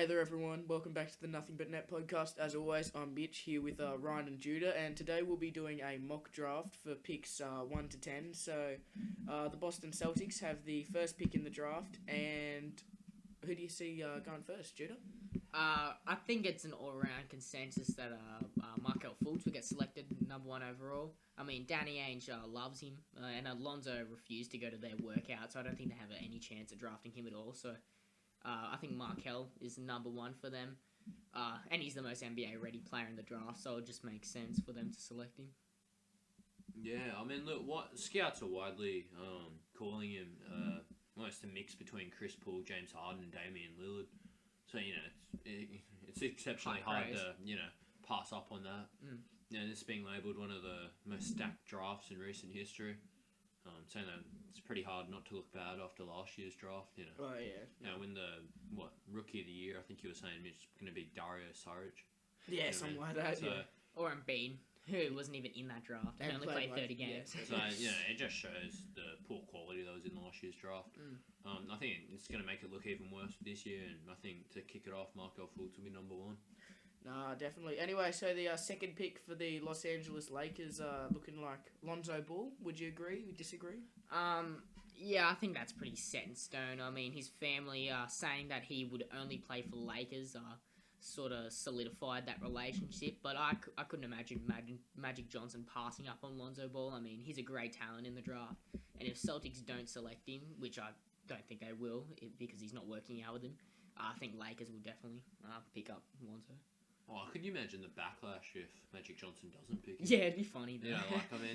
Hey there, everyone. Welcome back to the Nothing But Net podcast. As always, I'm Mitch here with Ryan and Judah, and today we'll be doing a mock draft for picks 1 to 10. So, the Boston Celtics have the first pick in the draft, and who do you see going first, Judah? I think it's an all-around consensus that Markel Fultz will get selected number one overall. I mean, Danny Ainge loves him, and Alonzo refused to go to their workout, so I don't think they have any chance of drafting him at all. So I think Markel is number one for them, and he's the most NBA-ready player in the draft, so it just makes sense for them to select him. Yeah, I mean, look, what scouts are widely calling him almost a mix between Chris Paul, James Harden, and Damian Lillard. So, it's exceptionally hard to, pass up on that. This being labelled one of the most stacked drafts in recent history. Saying that it's pretty hard not to look bad after last year's draft, Oh, yeah. When Rookie of the Year, I think you were saying it's going to be Dario Saric. Yeah, something like that, So, yeah. Or Embiid, who wasn't even in that draft. He And only played played 30 like- games. So, it just shows the poor quality that was in last year's draft. I think it's going to make it look even worse this year, and I think to kick it off, Markel Fultz will be number one. Nah, definitely. Anyway, so the second pick for the Los Angeles Lakers looking like Lonzo Ball. Would you agree? Would you disagree? Yeah, I think that's pretty set in stone. I mean, his family saying that he would only play for the Lakers sort of solidified that relationship. But I couldn't imagine Magic Johnson passing up on Lonzo Ball. I mean, he's a great talent in the draft. And if Celtics don't select him, which I don't think they will because he's not working out with them, I think Lakers will definitely pick up Lonzo. Oh, could you imagine the backlash if Magic Johnson doesn't pick him? Yeah, it'd be funny. Though.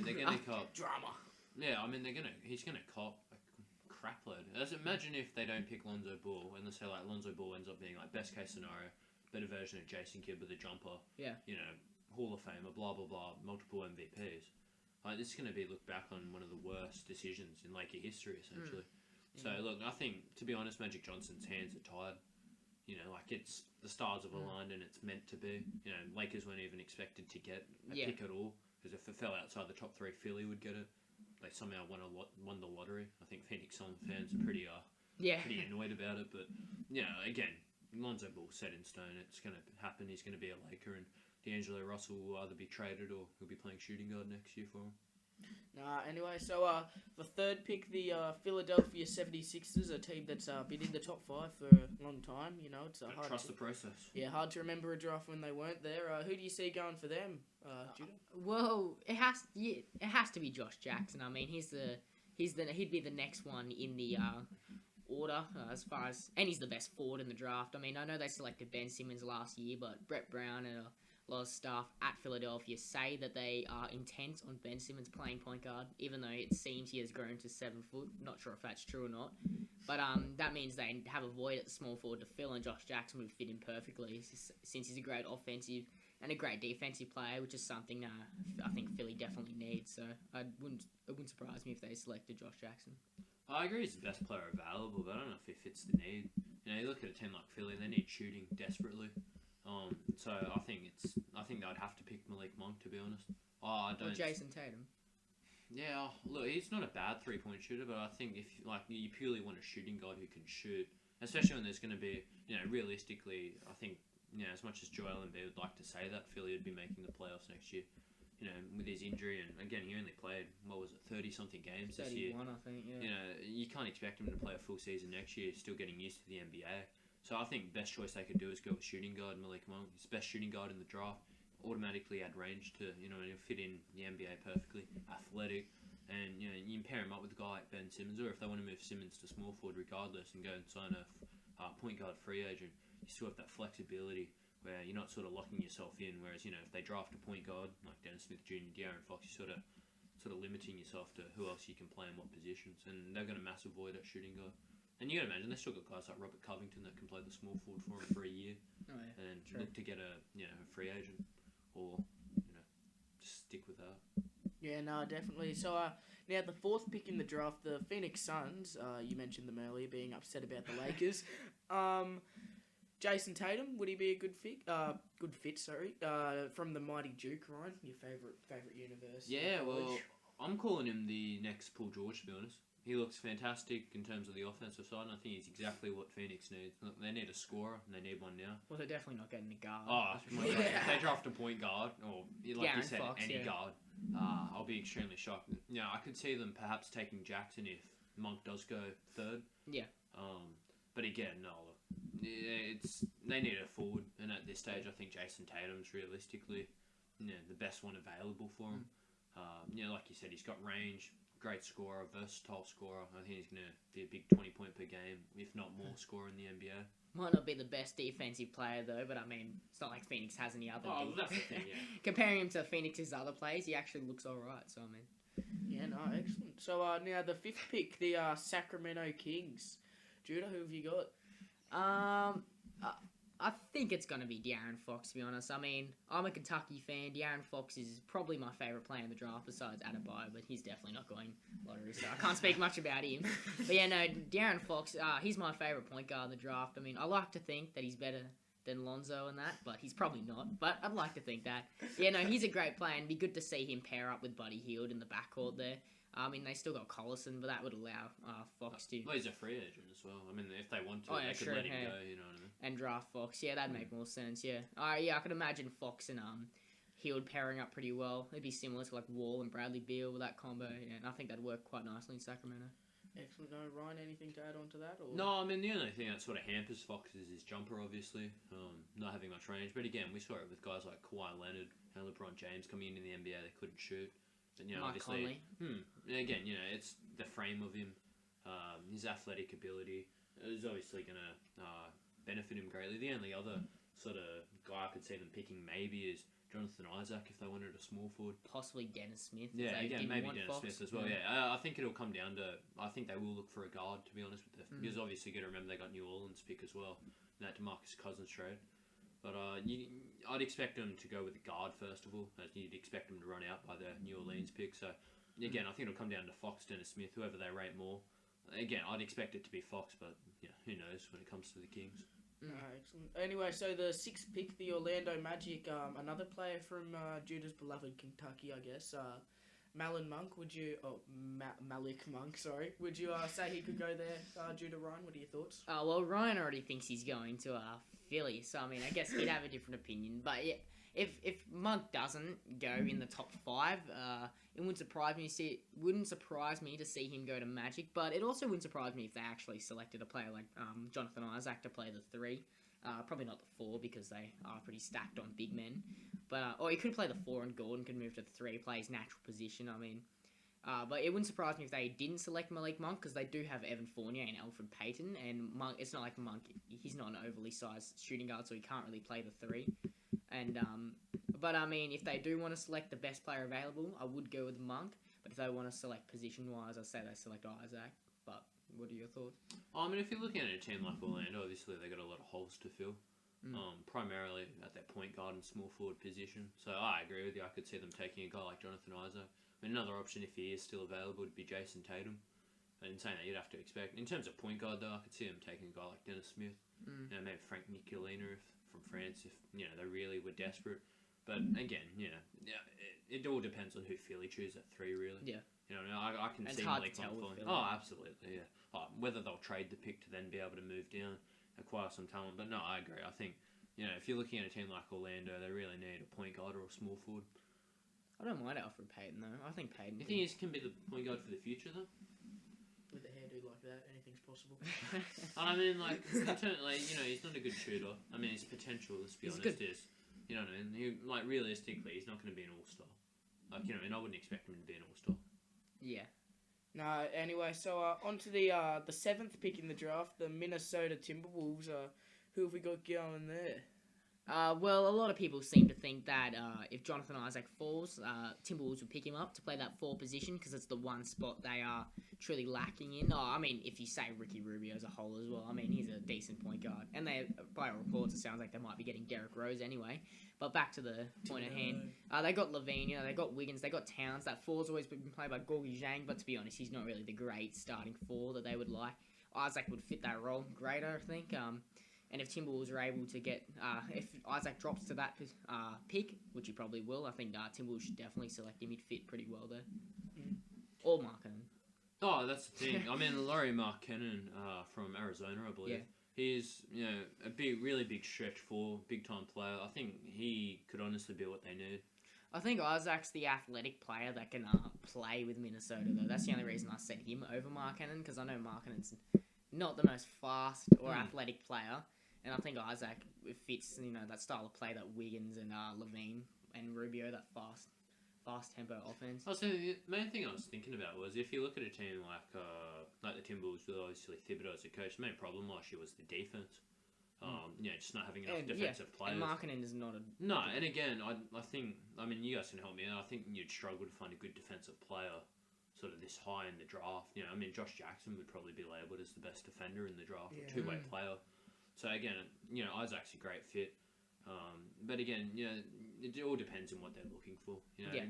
They're going to cop... Drama. Yeah, I mean, he's going to cop a crapload. Imagine if they don't pick Lonzo Ball, and let's say, Lonzo Ball ends up being, best case scenario, better version of Jason Kidd with a jumper. Yeah. Hall of Famer, blah, blah, blah, multiple MVPs. This is going to be looked back on one of the worst decisions in Laker history, essentially. So, look, I think, to be honest, Magic Johnson's hands are tied. It's the stars have aligned and it's meant to be. Lakers weren't even expected to get a pick at all, because if it fell outside the top three, Philly would get it. They somehow won the lottery. I think Phoenix Suns fans are pretty annoyed about it. But, again, Lonzo Ball set in stone. It's going to happen. He's going to be a Laker, and D'Angelo Russell will either be traded or he'll be playing shooting guard next year for him. Anyway, so the third pick, the Philadelphia 76ers, a team that's been in the top five for a long time. It's hard Trust to, the process. Yeah, hard to remember a draft when they weren't there. Who do you see going for them, Judah? Well, it has to be Josh Jackson. I mean, he'd be the next one in the order as far as, and he's the best forward in the draft. I mean, I know they selected Ben Simmons last year, but Brett Brown and a lot of staff at Philadelphia say that they are intent on Ben Simmons playing point guard, even though it seems he has grown to 7 foot. Not sure if that's true or not. But that means they have a void at the small forward to fill, and Josh Jackson would fit in perfectly since he's a great offensive and a great defensive player, which is something I think Philly definitely needs. So it wouldn't surprise me if they selected Josh Jackson. I agree he's the best player available, but I don't know if he fits the need. You look at a team like Philly, they need shooting desperately. So I think they'd have to pick Malik Monk, to be honest. Or Jason Tatum. Yeah, look, he's not a bad 3-point shooter, but I think if you purely want a shooting guard who can shoot, especially when there's going to be, realistically, I think, as much as Joel Embiid would like to say that Philly would be making the playoffs next year, with his injury, and again, he only played 30-something games this year. 31, I think. Yeah. You can't expect him to play a full season next year, still getting used to the NBA. So I think the best choice they could do is go with shooting guard Malik Monk. He's the best shooting guard in the draft. Automatically add range to, and he'll fit in the NBA perfectly. Athletic. And, you pair him up with a guy like Ben Simmons, or if they want to move Simmons to small forward regardless and go and sign a point guard free agent, you still have that flexibility where you're not sort of locking yourself in. Whereas, if they draft a point guard like Dennis Smith Jr., De'Aaron Fox, you're sort of limiting yourself to who else you can play in what positions. And they've got a massive void at shooting guard. And you got to imagine they've still got guys like Robert Covington that can play the small forward for him for a year, and look to get a free agent, or just stick with that. Yeah, no, definitely. So now the fourth pick in the draft, the Phoenix Suns. You mentioned them earlier being upset about the Lakers. Jason Tatum, would he be a good fit? From the mighty Duke, Ryan, your favorite university. Yeah, well, I'm calling him the next Paul George, to be honest. he looks fantastic in terms of the offensive side, and I think he's exactly what Phoenix needs. Look, they need a scorer, and they need one now. Well, they're definitely not getting a guard. Oh, my God. If they draft a point guard, or like De'Aaron you said, Fox, any yeah. guard, I'll be extremely shocked. Yeah, I could see them perhaps taking Jackson if Monk does go third. Yeah. But again, no. Look, they need a forward, and at this stage, I think Jason Tatum's realistically, the best one available for him. Like you said, he's got range, great scorer, versatile scorer. I think he's going to be a big 20-point per game, if not more, scorer in the NBA. Might not be the best defensive player though, but I mean, it's not like Phoenix has any other. That's the thing, yeah. Comparing him to Phoenix's other players, he actually looks alright. So I mean, Yeah, no, excellent. So now the fifth pick, the Sacramento Kings. Judah, who have you got? I think it's going to be De'Aaron Fox, to be honest. I mean, I'm a Kentucky fan. De'Aaron Fox is probably my favourite player in the draft besides Adebayo, but he's definitely not going lottery, so I can't speak much about him. But yeah, no, De'Aaron Fox, he's my favourite point guard in the draft. I mean, I like to think that he's better than Lonzo and that, but he's probably not. But I'd like to think that. Yeah, no, he's a great player, and it'd be good to see him pair up with Buddy Hield in the backcourt there. I mean, they still got Collison, but that would allow Fox to... Well, he's a free agent as well. I mean, if they want to, yeah, they sure, could let him yeah. go, you know what I mean? And draft Fox. Yeah, that'd make more sense, yeah. Yeah, I could imagine Fox and Hield pairing up pretty well. It'd be similar to like Wall and Bradley Beal with that combo, yeah, and I think that'd work quite nicely in Sacramento. Excellent. No, Ryan, anything to add on to that? Or? No, I mean, the only thing that sort of hampers Fox is his jumper, obviously. Not having much range. But again, we saw it with guys like Kawhi Leonard and LeBron James coming into the NBA. They couldn't shoot. But, Mike obviously... Conley. Again, it's the frame of him, his athletic ability is obviously going to benefit him greatly. The only other sort of guy I could see them picking maybe is Jonathan Isaac if they wanted a small forward. Possibly Dennis Smith. Yeah, if they again, didn't maybe want Dennis Fox. Smith as well. Yeah, I think it'll come down to. I think they will look for a guard, to be honest with them. Because obviously, you got to remember they got New Orleans pick as well, in that DeMarcus Cousins trade. But I'd expect them to go with the guard first of all, as you'd expect them to run out by the New Orleans pick. So again, I think it'll come down to Fox, Dennis Smith, whoever they rate more. Again, I'd expect it to be Fox, but who knows when it comes to the Kings. Excellent. Anyway, so the sixth pick, the Orlando Magic, another player from Judah's beloved Kentucky, I guess. Malik Monk, would you... Oh, Malik Monk, sorry. Would you say he could go there, Judah? Ryan, what are your thoughts? Well, Ryan already thinks he's going to Philly, so I mean, I guess he'd have a different opinion. But yeah, if Monk doesn't go in the top 5, it wouldn't surprise me to see him go to Magic. But it also wouldn't surprise me if they actually selected a player like Jonathan Isaac to play the 3. Probably not the 4 because they are pretty stacked on big men. But or he could play the 4 and Gordon could move to the 3, play his natural position. I mean, but it wouldn't surprise me if they didn't select Malik Monk because they do have Evan Fournier and Alfred Payton, and Monk. It's not like Monk. He's not an overly sized shooting guard, so he can't really play the 3. And but I mean, if they do want to select the best player available, I would go with Monk. But if they want to select position wise, I'd say they select Isaac. But what are your thoughts? I mean, if you're looking at a team like Orlando, obviously they got a lot of holes to fill. Primarily at their point guard and small forward position. So I agree with you. I could see them taking a guy like Jonathan Isaac. I mean, another option, if he is still available, would be Jason Tatum. And saying that, you'd have to expect. In terms of point guard, though, I could see them taking a guy like Dennis Smith. Maybe Frank Nicolina from France, if they really were desperate. But again, it all depends on who Philly choose at 3, really. Yeah. I can It's see hard to Malik tell Monk with falling. Philly. Oh, absolutely, yeah. Whether they'll trade the pick to then be able to move down, acquire some talent. But no, I agree. I think, if you're looking at a team like Orlando, they really need a point guard or a small forward. I don't mind Alfred Payton though. I think Payton. The thing is, can be the point guard for the future, though. With a hairdo like that, anything's possible. I mean, like, he's not a good shooter. I mean, his potential, let's be He's honest, good. is, you know what I mean? Realistically, he's not going to be an all-star. And I wouldn't expect him to be an all-star. Yeah. No, anyway, so on to the 7th pick in the draft, the Minnesota Timberwolves. Who have we got going there? Well, a lot of people seem to think that if Jonathan Isaac falls, Timberwolves will pick him up to play that 4 position because it's the one spot they are truly lacking in. I mean, if you say Ricky Rubio as a whole as well, I mean, he's a decent point guard. And by reports, it sounds like they might be getting Derrick Rose anyway. But back to the point at hand, they got Levine, they got Wiggins, they got Towns. That 4's always been played by Gorgie Zhang, but to be honest, he's not really the great starting 4 that they would like. Isaac would fit that role greater, I think. And if Timberwolves are able to get, if Isaac drops to that pick, which he probably will, I think Timberwolves should definitely select him. He'd fit pretty well there. Or Markkanen. Oh, that's the thing. I mean, Laurie Markkanen from Arizona, I believe. Yeah. He's, a really big stretch for big time player. I think he could honestly be what they need. I think Isaac's the athletic player that can play with Minnesota, though. That's the only reason I said him over Markkanen, because I know Markkanen's not the most fast or athletic player, and I think Isaac fits, that style of play that Wiggins and Levine and Rubio, that fast tempo offense. Oh, so the main thing I was thinking about was if you look at a team like the Timberwolves with obviously Thibodeau as a coach, the main problem last year was the defense. Just not having enough defensive players. And Markkanen is not a... No, and again, I think, you guys can help me out. I think you'd struggle to find a good defensive player sort of this high in the draft. Josh Jackson would probably be labelled as the best defender in the draft, a two-way player. So again, Isaac's a great fit. But again, it all depends on what they're looking for.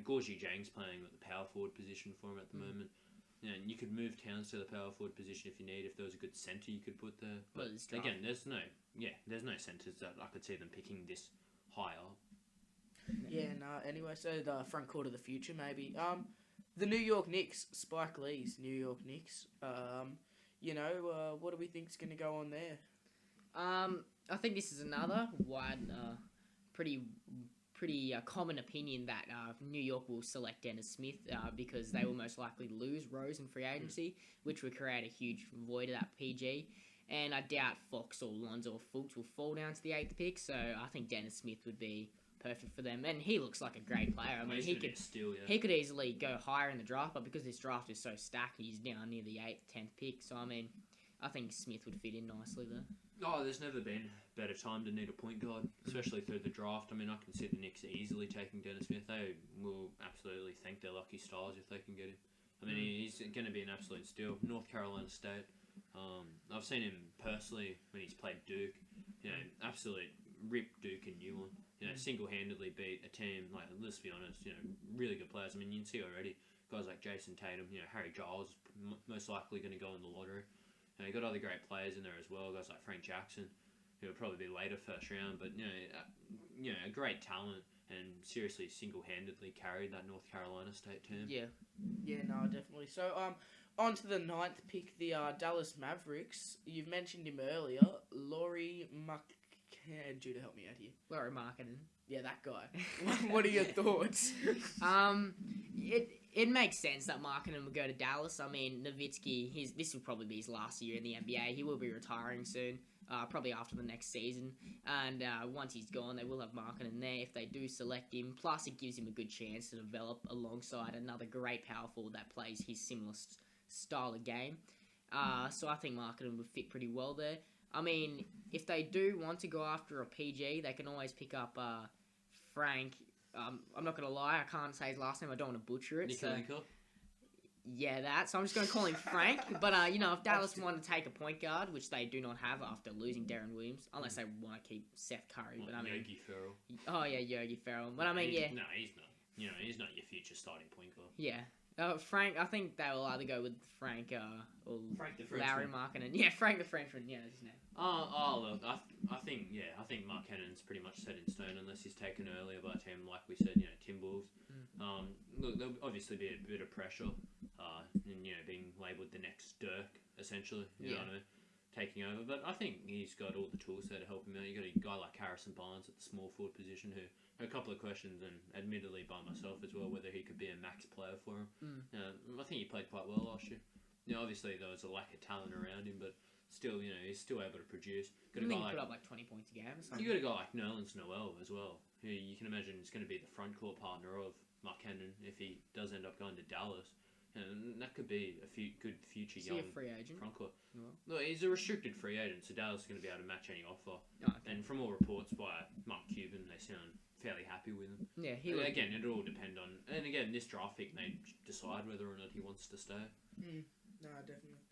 Gorgie Jang's playing at the power forward position for him at the moment. And you could move Towns to the power forward position if you need. If there was a good centre, you could put there. But again, there's no centres that I could see them picking this high up. Yeah, no. Anyway, so the front court of the future, maybe. The New York Knicks, Spike Lee's New York Knicks. What do we think's going to go on there? I think this is another pretty common opinion that New York will select Dennis Smith because they will most likely lose Rose in free agency, which would create a huge void at PG. And I doubt Fox or Lonzo or Fultz will fall down to the 8th pick, so I think Dennis Smith would be perfect for them. And he looks like a great player. I mean, he could easily go higher in the draft, but because this draft is so stacked, he's down near the 8th, 10th pick. So, I mean, I think Smith would fit in nicely there. Oh, there's never been a better time to need a point guard, especially through the draft. I mean, I can see the Knicks easily taking Dennis Smith. They will absolutely thank their lucky stars if they can get him. I mean, he's going to be an absolute steal. North Carolina State. I've seen him personally when he's played Duke. Absolute rip Duke and Newland. Single-handedly beat a team, like, let's be honest, really good players. I mean, you can see already guys like Jason Tatum, Harry Giles, most likely going to go in the lottery. You got other great players in there as well, guys like Frank Jackson, who will probably be later first round, but a great talent, and seriously single-handedly carried that North Carolina State team. Yeah, no, definitely. So, on to the 9th pick, the Dallas Mavericks. You've mentioned him earlier, Laurie Markkanen. Judah, help me out here. Laurie Markkanen. Yeah, that guy. What are your thoughts? It makes sense that Markkanen would go to Dallas. I mean, Nowitzki, this will probably be his last year in the NBA. He will be retiring soon, probably after the next season. And once he's gone, they will have Markkanen there if they do select him. Plus, it gives him a good chance to develop alongside another great power forward that plays his similar style of game. So I think Markkanen would fit pretty well there. I mean, if they do want to go after a PG, they can always pick up Frank. I'm not going to lie, I can't say his last name. I don't want to butcher it. Nico. Yeah, that. So I'm just going to call him Frank. But, if Dallas want to take a point guard, which they do not have after losing Darren Williams, unless they want to keep Seth Curry. But Yogi Ferrell. Oh, yeah, Yogi Ferrell. But, No, he's not. He's not your future starting point guard. Yeah. Frank, I think they will either go with Frank or Frank the Larry Markkanen. Yeah, Frank the Frenchman. Yeah, that's his name. Look, I think Markkanen's pretty much set in stone unless he's taken earlier by a team like we said, Timberwolves. Look, there'll obviously be a bit of pressure, in being labelled the next Dirk, essentially. You know what I mean? Taking over, but I think he's got all the tools there to help him out. You got a guy like Harrison Barnes at the small forward position, who a couple of questions, and admittedly by myself as well, whether he could be a max player for him. I think he played quite well last year. Obviously there was a lack of talent around him, but still, he's still able to produce. I think he put up like 20 points a game or something. You got a guy like Nerlens Noel as well, who you can imagine is going to be the front court partner of Markkanen if he does end up going to Dallas. And that could be a good future young free agent front court. Well. No, he's a restricted free agent, so Dallas is going to be able to match any offer. Oh, okay. And from all reports by Mark Cuban, they sound fairly happy with him. Yeah, again, it'll all depend on. And again, this draft pick may decide whether or not he wants to stay. No, definitely.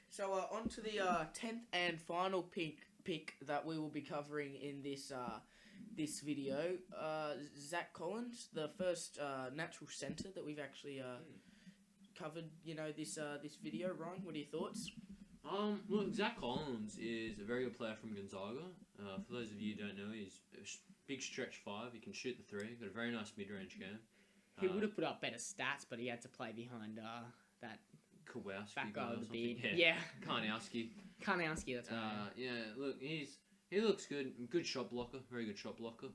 So on to the 10th and final pick that we will be covering in this this video. Zach Collins, the first natural centre that we've actually covered, this video. Ryan, what are your thoughts? Well, Zach Collins is a very good player from Gonzaga. For those of you who don't know, he's a big stretch 5. He can shoot the 3. Got a very nice mid-range game. He would have put up better stats, but he had to play behind that Kowalski Fat guy guy or with the something. beard. Yeah, Yeah. Karnowski. Karnowski, that's right. Yeah, look, he looks good. Good shot blocker. Very good shot blocker.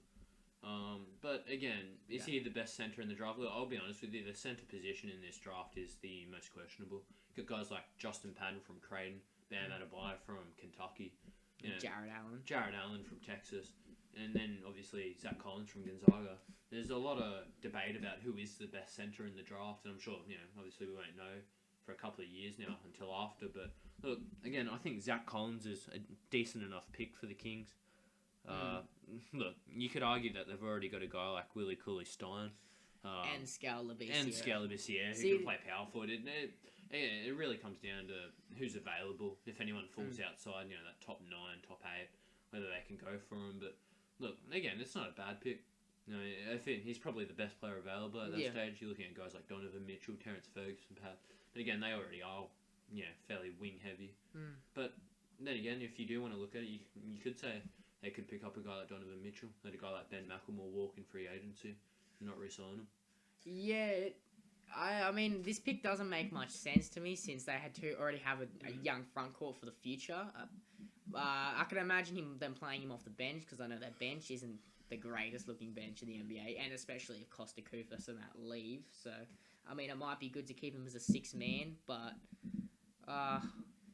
But again, is he the best centre in the draft? Look, I'll be honest with you. The centre position in this draft is the most questionable. You've got guys like Justin Patton from Creighton, Bam Adebayo from Kentucky, you know, Jared Allen. From Texas, and then obviously Zach Collins from Gonzaga. There's a lot of debate about who is the best centre in the draft, and I'm sure, obviously we won't know for a couple of years now until after. But look, again, I think Zach Collins is a decent enough pick for the Kings. Look, you could argue that they've already got a guy like Willie Cauley-Stein. And Scal Labissiere. Who can play power forward. It really comes down to who's available. If anyone falls outside, that top 9, top 8, whether they can go for him. But look, again, it's not a bad pick. I think he's probably the best player available at that stage. You're looking at guys like Donovan Mitchell, Terrence Ferguson, perhaps. But again, they already are, fairly wing heavy. But then again, if you do want to look at it, you could say they could pick up a guy like Donovan Mitchell, let a guy like Ben McLemore walk in free agency and not re-sign him. Yeah, I mean, this pick doesn't make much sense to me since they had to already have a young front court for the future. I can imagine them playing him off the bench because I know that bench isn't the greatest looking bench in the NBA, and especially if Costa Koufos and that leave. So, I mean, it might be good to keep him as a 6-man, but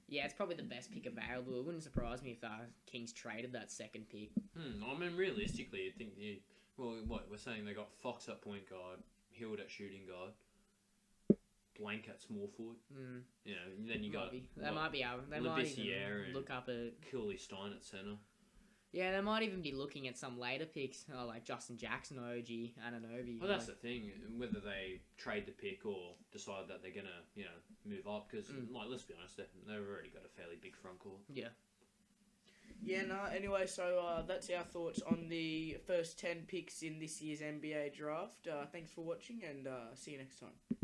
yeah, it's probably the best pick available. It wouldn't surprise me if Kings traded that second pick. I mean, realistically, I think we're saying they got Fox at point guard, Hill at shooting guard, Blank at small forward. Then you got They might even look up at Cauley-Stein at center. Yeah, they might even be looking at some later picks, like Justin Jackson, OG, Anunoby. Well, that's the thing. Whether they trade the pick or decide that they're gonna, move up, because let's be honest, they've already got a fairly big front court. Yeah. Yeah, no, anyway, so that's our thoughts on the first 10 picks in this year's NBA draft. Thanks for watching, and see you next time.